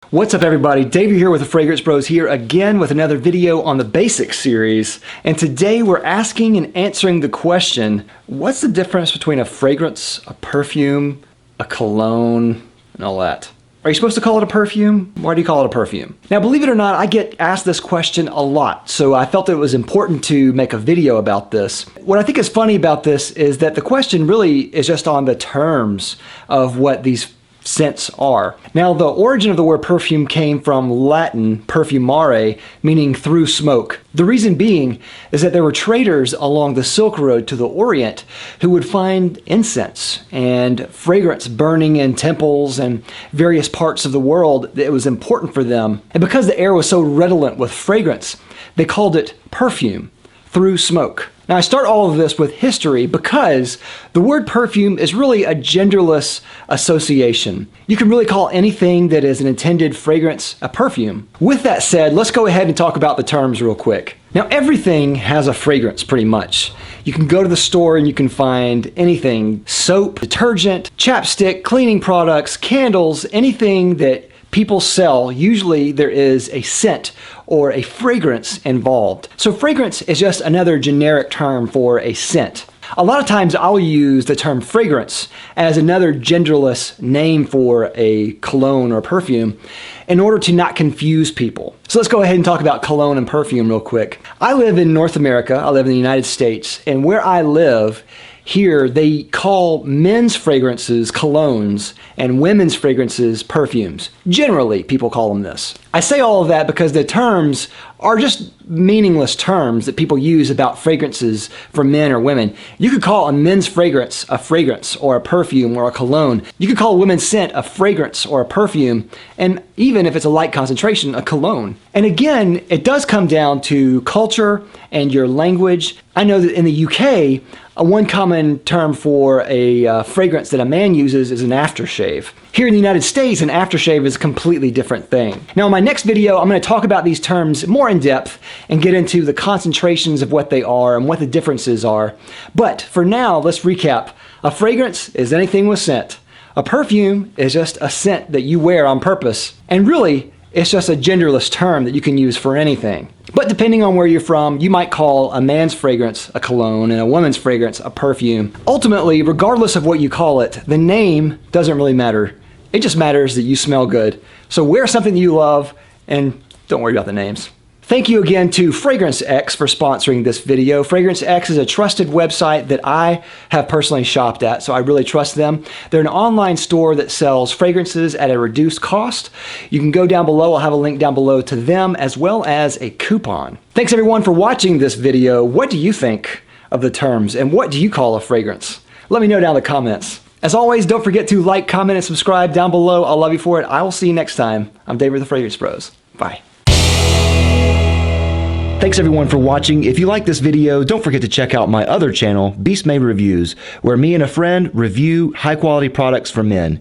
What's up everybody, Davey here with the Fragrance Bros here again with another video on the Basics series. And today we're asking and answering the question, what's the difference between a fragrance, a perfume, a cologne, and all that? Are you supposed to call it a perfume? Why do you call it a perfume? Now believe it or not, I get asked this question a lot, so I felt it was important to make a video about this. What I think is funny about this is that the question really is just on the terms of what these scents are. Now, the origin of the word perfume came from Latin perfumare, meaning through smoke. The reason being is that there were traders along the Silk Road to the Orient who would find incense and fragrance burning in temples and various parts of the world that it was important for them. And because the air was so redolent with fragrance, they called it perfume, through smoke. Now I start all of this with history because the word perfume is really a genderless association. You can really call anything that is an intended fragrance a perfume. With that said, let's go ahead and talk about the terms real quick. Now everything has a fragrance pretty much. You can go to the store and you can find anything, soap, detergent, chapstick, cleaning products, candles, anything that people sell. Usually there is a scent or a fragrance involved. So fragrance is just another generic term for a scent. A lot of times I'll use the term fragrance as another genderless name for a cologne or perfume in order to not confuse people. So let's go ahead and talk about cologne and perfume real quick. I live in North America, I live in the United States, and where I live, here they call men's fragrances colognes and women's fragrances perfumes. Generally, people call them this. I say all of that because the terms are just meaningless terms that people use about fragrances for men or women. You could call a men's fragrance a fragrance or a perfume or a cologne. You could call a women's scent a fragrance or a perfume, and even if it's a light concentration, a cologne. And again, it does come down to culture and your language. I know that in the UK, one common term for a fragrance that a man uses is an aftershave. Here in the United States, an aftershave is a completely different thing. Now in my next video, I'm going to talk about these terms more in depth and get into the concentrations of what they are and what the differences are. But for now, let's recap. A fragrance is anything with scent. A perfume is just a scent that you wear on purpose. And really, it's just a genderless term that you can use for anything. But depending on where you're from, you might call a man's fragrance a cologne and a woman's fragrance a perfume. Ultimately, regardless of what you call it, the name doesn't really matter. It just matters that you smell good. So wear something you love and don't worry about the names. Thank you again to Fragrance X for sponsoring this video. Fragrance X is a trusted website that I have personally shopped at, so I really trust them. They're an online store that sells fragrances at a reduced cost. You can go down below. I'll have a link down below to them as well as a coupon. Thanks everyone for watching this video. What do you think of the terms and what do you call a fragrance? Let me know down in the comments. As always, don't forget to like, comment, and subscribe down below. I'll love you for it. I will see you next time. I'm Dave with the Fragrance Bros. Bye. Thanks everyone for watching. If you like this video, don't forget to check out my other channel, Beast Made Reviews, where me and a friend review high quality products for men.